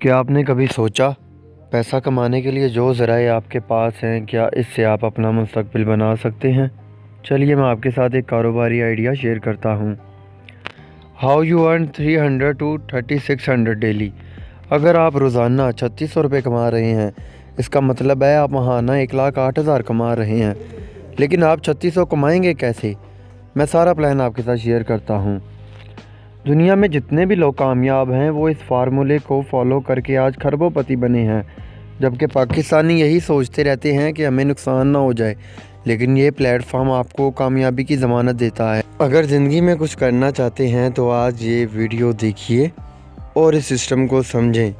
क्या आपने कभी सोचा पैसा कमाने के लिए जो ज़राए आपके पास हैं, क्या इससे आप अपना मुस्तकबिल बना सकते हैं? चलिए मैं आपके साथ एक कारोबारी आइडिया शेयर करता हूँ। How you earn 300 to 3600 daily. अगर आप रोज़ाना 3600 रुपये कमा रहे हैं, इसका मतलब है आप महाना 1,08,000 कमा रहे हैं। लेकिन आप 3600 कमाएंगे कैसे? मैं सारा प्लान आपके साथ शेयर करता हूँ। दुनिया में जितने भी लोग कामयाब हैं वो इस फार्मूले को फॉलो करके आज खरबोपति बने हैं, जबकि पाकिस्तानी यही सोचते रहते हैं कि हमें नुकसान ना हो जाए। लेकिन ये प्लेटफॉर्म आपको कामयाबी की ज़मानत देता है। अगर ज़िंदगी में कुछ करना चाहते हैं तो आज ये वीडियो देखिए और इस सिस्टम को समझें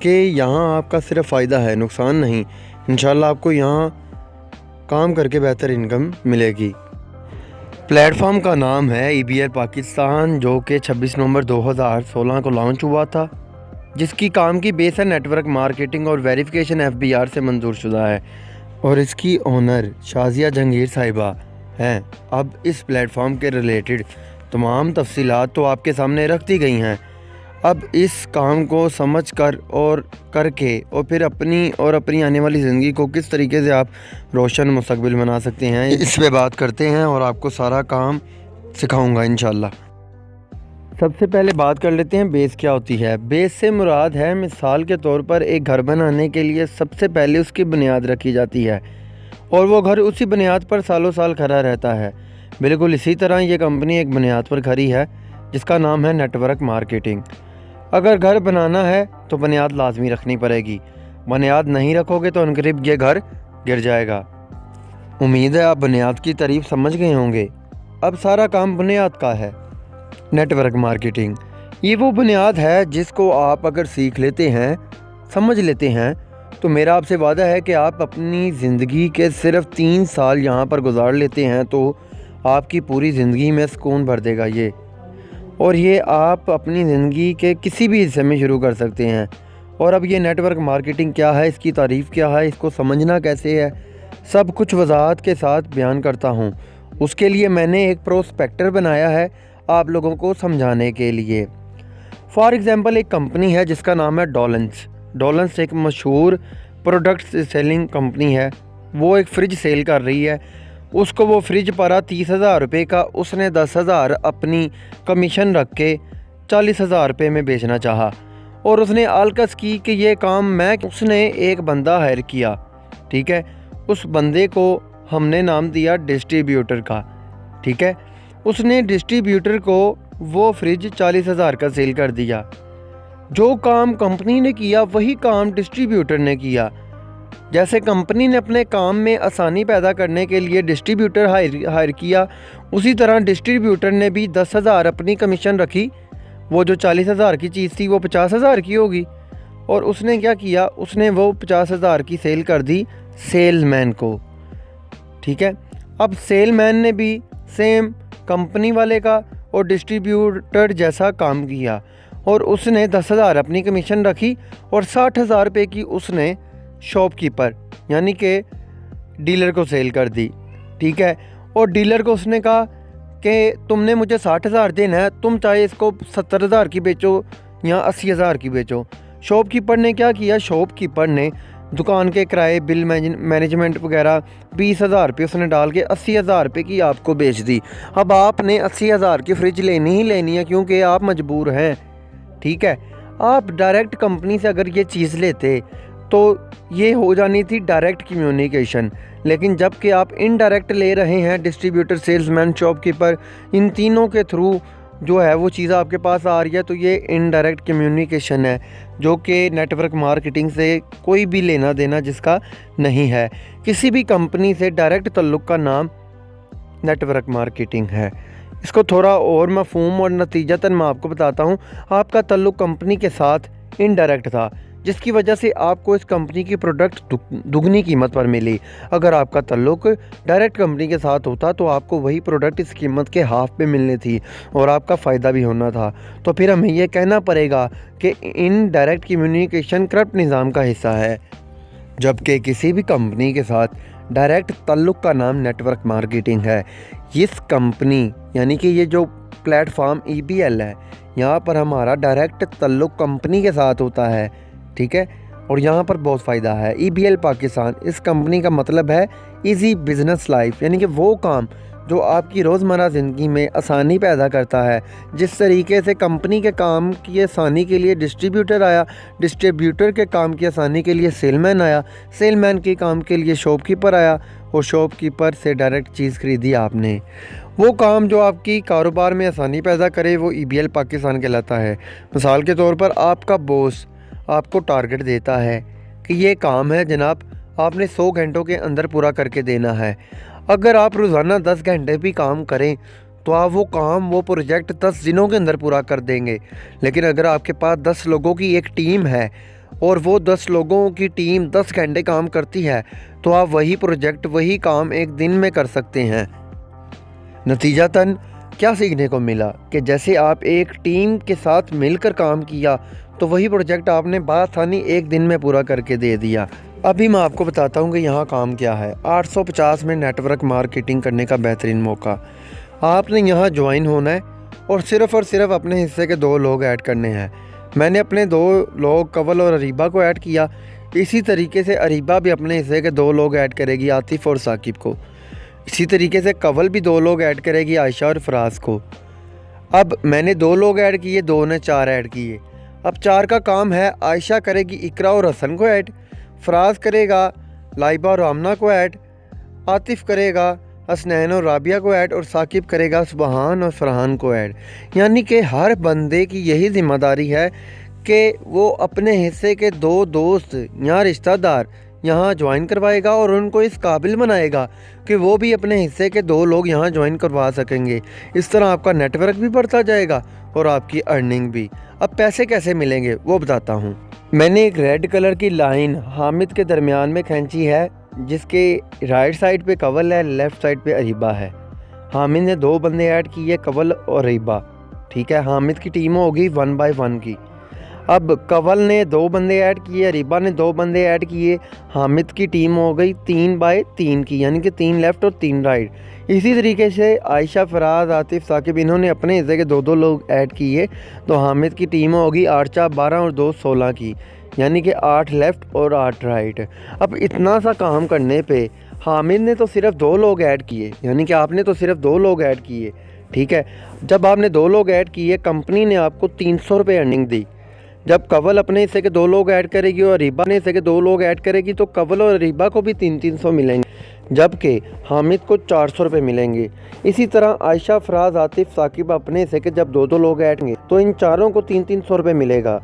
कि यहाँ आपका सिर्फ फ़ायदा है, नुकसान नहीं। इंशाल्लाह आपको यहाँ काम करके बेहतर इनकम मिलेगी। प्लेटफॉर्म का नाम है EBL पाकिस्तान, जो कि 26 नवंबर 2016 को लॉन्च हुआ था, जिसकी काम की बेस है नेटवर्क मार्केटिंग और वेरिफिकेशन FBR से मंजूर शुदा है और इसकी ओनर शाजिया जहांगीर साहिबा हैं। अब इस प्लेटफॉर्म के रिलेटेड तमाम तफसीलात तो आपके सामने रख दी गई हैं। अब इस काम को समझ कर और करके और फिर अपनी आने वाली ज़िंदगी को किस तरीके से आप रोशन मुस्तकबिल बना सकते हैं, इस पे बात करते हैं और आपको सारा काम सिखाऊंगा इंशाल्लाह। सबसे पहले बात कर लेते हैं बेस क्या होती है। बेस से मुराद है, मिसाल के तौर पर एक घर बनाने के लिए सबसे पहले उसकी बुनियाद रखी जाती है और वो घर उसी बुनियाद पर सालों साल खड़ा रहता है। बिल्कुल इसी तरह ये कंपनी एक बुनियाद पर खड़ी है जिसका नाम है नेटवर्क मार्केटिंग। अगर घर बनाना है तो बुनियाद लाजमी रखनी पड़ेगी, बुनियाद नहीं रखोगे तो अनकरीब ये घर गिर जाएगा। उम्मीद है आप बुनियाद की तारीफ समझ गए होंगे। अब सारा काम बुनियाद का है। नेटवर्क मार्केटिंग ये वो बुनियाद है जिसको आप अगर सीख लेते हैं, समझ लेते हैं, तो मेरा आपसे वादा है कि आप अपनी ज़िंदगी के सिर्फ 3 साल यहाँ पर गुजार लेते हैं तो आपकी पूरी ज़िंदगी में सुकून भर देगा ये। और ये आप अपनी ज़िंदगी के किसी भी हिस्से में शुरू कर सकते हैं। और अब ये नेटवर्क मार्केटिंग क्या है, इसकी तारीफ़ क्या है, इसको समझना कैसे है, सब कुछ वजाहत के साथ बयान करता हूँ। उसके लिए मैंने एक प्रोस्पेक्टर बनाया है आप लोगों को समझाने के लिए। फॉर एग्ज़ाम्पल एक कंपनी है जिसका नाम है डॉलन्स। डॉलन्स एक मशहूर प्रोडक्ट सेलिंग कंपनी है। वो एक फ़्रिज सेल कर रही है। उसको वो फ्रिज पड़ा 30,000 रुपये का, उसने 10,000 अपनी कमीशन रख के 40,000 रुपये में बेचना चाहा और उसने आलकस की कि ये काम उसने एक बंदा हायर किया। ठीक है, उस बंदे को हमने नाम दिया डिस्ट्रीब्यूटर का। ठीक है, उसने डिस्ट्रीब्यूटर को वो फ्रिज 40,000 का सेल कर दिया। जो काम कंपनी ने किया वही काम डिस्ट्रीब्यूटर ने किया। जैसे कंपनी ने अपने काम में आसानी पैदा करने के लिए डिस्ट्रीब्यूटर हायर किया, उसी तरह डिस्ट्रीब्यूटर ने भी 10,000 अपनी कमीशन रखी। वो जो 40,000 की चीज़ थी वो 50,000 की होगी। और उसने क्या किया, उसने वो 50,000 की सेल कर दी सेल्समैन को। ठीक है, अब सेलमैन ने भी सेम कंपनी वाले का और डिस्ट्रीब्यूटर जैसा काम किया और उसने 10,000 अपनी कमीशन रखी और 60,000 रुपये की उसने शॉपकीपर यानी कि डीलर को सेल कर दी। ठीक है, और डीलर को उसने कहा कि तुमने मुझे 60,000 देना है, तुम चाहे इसको 70,000 की बेचो या 80,000 की बेचो। शॉपकीपर ने क्या किया, शॉपकीपर ने दुकान के किराए, बिल मैनेजमेंट वगैरह 20,000 रुपये उसने डाल के 80,000 रुपये की आपको बेच दी। अब आपने 80,000 की फ्रिज लेनी ही लेनी है क्योंकि आप मजबूर हैं। ठीक है, आप डायरेक्ट कंपनी से अगर ये चीज़ लेते तो ये हो जानी थी डायरेक्ट कम्युनिकेशन। लेकिन जबकि आप इनडायरेक्ट ले रहे हैं, डिस्ट्रीब्यूटर, सेल्समैन, शॉपकीपर, इन तीनों के थ्रू जो है वो चीज़ आपके पास आ रही है, तो ये इनडायरेक्ट कम्युनिकेशन है जो कि नेटवर्क मार्केटिंग से कोई भी लेना देना जिसका नहीं है। किसी भी कंपनी से डायरेक्ट तल्लुक़ का नाम नेटवर्क मार्केटिंग है। इसको थोड़ा और मफ़हूम और नतीजतन मैं आपको बताता हूँ। आपका तल्लुक़ कंपनी के साथ इनडायरेक्ट था, जिसकी वजह से आपको इस कंपनी की प्रोडक्ट दुगनी कीमत पर मिली। अगर आपका ताल्लुक डायरेक्ट कंपनी के साथ होता तो आपको वही प्रोडक्ट इस कीमत के हाफ पे मिलनी थी और आपका फ़ायदा भी होना था। तो फिर हमें यह कहना पड़ेगा कि इन डायरेक्ट कम्युनिकेशन करप्ट निज़ाम का हिस्सा है, जबकि किसी भी कंपनी के साथ डायरेक्ट ताल्लुक का नाम नेटवर्क मार्केटिंग है। इस कंपनी यानी कि ये जो प्लेटफॉर्म EBL है, यहाँ पर हमारा डायरेक्ट ताल्लुक कंपनी के साथ होता है। ठीक है। और यहाँ पर बहुत फ़ायदा है। EBL पाकिस्तान, इस कंपनी का मतलब है इजी बिज़नेस लाइफ, यानी कि वो काम जो आपकी रोज़मर्रा ज़िंदगी में आसानी पैदा करता है। जिस तरीके से कंपनी के काम की आसानी के लिए डिस्ट्रीब्यूटर आया, डिस्ट्रीब्यूटर के काम की आसानी के लिए सेलमैन आया, सेलमैन के काम के लिए शॉपकीपर आया, और शॉपकीपर से डायरेक्ट चीज़ खरीदी आपने। वो काम जो आपकी कारोबार में आसानी पैदा करे वो EBL पाकिस्तान कहलाता है। मिसाल के तौर पर आपका बॉस आपको टारगेट देता है कि ये काम है जनाब, आपने 100 घंटों के अंदर पूरा करके देना है। अगर आप रोज़ाना 10 घंटे भी काम करें तो आप वो प्रोजेक्ट 10 दिनों के अंदर पूरा कर देंगे। लेकिन अगर आपके पास 10 लोगों की एक टीम है और वो 10 लोगों की टीम 10 घंटे काम करती है तो आप वही प्रोजेक्ट, वही काम एक दिन में कर सकते हैं। नतीजतन क्या सीखने को मिला कि जैसे आप एक टीम के साथ मिलकर काम किया तो वही प्रोजेक्ट आपने बआसानी एक दिन में पूरा करके दे दिया। अभी मैं आपको बताता हूँ कि यहाँ काम क्या है। 850 में नेटवर्क मार्केटिंग करने का बेहतरीन मौका। आपने यहाँ ज्वाइन होना है और सिर्फ अपने हिस्से के 2 लोग ऐड करने हैं। मैंने अपने 2 लोग कवल और अरीबा को ऐड किया। इसी तरीके से अरीबा भी अपने हिस्से के 2 लोग ऐड करेगी, आतिफ़ और साकिब को। इसी तरीके से कवल भी 2 लोग ऐड करेगी, आयशा और फराज को। अब मैंने 2 लोग ऐड किए, 2 ने 4 ऐड किए। अब 4 का काम है, आयशा करेगी इकरा और हसन को ऐड, फराज करेगा लाइबा और आमना को ऐड, आतिफ़ करेगा हसनैन और राबिया को ऐड, और साकिब करेगा सुबहान और फरहान को ऐड। यानी कि हर बंदे की यही ज़िम्मेदारी है कि वो अपने हिस्से के 2 दोस्त या रिश्तेदार यहाँ ज्वाइन करवाएगा और उनको इस काबिल बनाएगा कि वो भी अपने हिस्से के 2 लोग यहाँ ज्वाइन करवा सकेंगे। इस तरह आपका नेटवर्क भी बढ़ता जाएगा और आपकी अर्निंग भी। अब पैसे कैसे मिलेंगे वो बताता हूँ। मैंने एक रेड कलर की लाइन हामिद के दरमियान में खींची है, जिसके राइट साइड पे कवल है, लेफ़्ट साइड पे अरीबा है। हामिद ने 2 बंदे ऐड किए, कवल और अरीबा, ठीक है। हामिद की टीम होगी 1 by 1 की। अब कवल ने 2 बंदे ऐड किए, अरीबा ने 2 बंदे ऐड किए, हामिद की टीम हो गई 3 by 3 की, यानी कि 3 लेफ़्ट और 3 राइट। इसी तरीके से आयशा, फराज, आतिफ़, साकिब इन्होंने अपने हिस्से के 2 लोग ऐड किए, तो हामिद की टीम होगी 8 4 12 और 2 16 की, यानी कि 8 लेफ़्ट और 8 राइट। अब इतना सा काम करने पे हामिद ने तो सिर्फ 2 लोग ऐड किए, यानी कि आपने तो सिर्फ 2 लोग ऐड किए, ठीक है। जब आपने 2 लोग ऐड किए, कंपनी ने आपको 300 रुपये अर्निंग दी। जब कवल अपने हिस्से के 2 लोग ऐड करेगी और अरीबा ने हिस्से के 2 लोग ऐड करेगी तो कवल और अरीबा को भी 300 मिलेंगे, जबकि हामिद को 400 रुपये मिलेंगे। इसी तरह आयशा, फराज, आतिफ़, साकिब अपने हिस्से के जब 2 लोग ऐड होंगे तो इन चारों को 300 रुपये मिलेगा,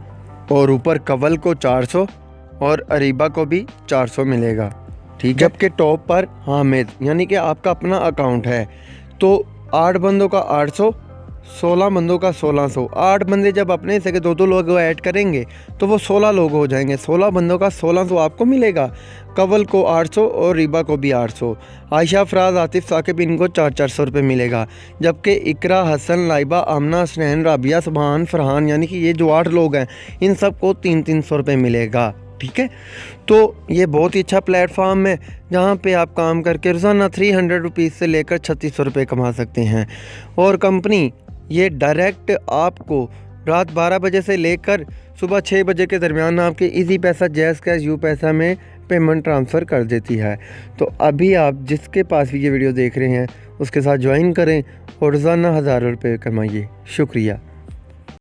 और ऊपर कवल को 400 और अरीबा को भी 400 मिलेगा, ठीक है। जबकि टॉप पर हामिद, यानी कि आपका अपना अकाउंट है, तो 8 बंदों का 800, 16 बंदों का 1600। 8 बंदे जब अपने हिस्से के 2 लोग ऐड करेंगे तो वो 16 लोग हो जाएंगे। 16 बंदों का 1600 आपको मिलेगा, कवल को 800 और रीबा को भी 800। आयशा, फराज, आतिफ़, साकिब इनको 400 रुपये मिलेगा, जबकि इकरा, हसन, लाइबा, आमना, हसनैन, राबिया, सुबहान, फरहान, यानी कि ये जो 8 लोग हैं इन सबको 300 रुपये मिलेगा, ठीक है। तो ये बहुत ही अच्छा प्लेटफॉर्म है जहाँ पे आप काम करके रोज़ाना 300 रुपीज़ से लेकर 3600 रुपये कमा सकते हैं। और कंपनी ये डायरेक्ट आपको रात 12 बजे से लेकर सुबह 6 बजे के दरमियान आपके इजी पैसा, जैज़ कैश, यू पैसा में पेमेंट ट्रांसफ़र कर देती है। तो अभी आप जिसके पास भी ये वीडियो देख रहे हैं उसके साथ ज्वाइन करें और रोज़ाना 1000 रुपये कमाइए। शुक्रिया।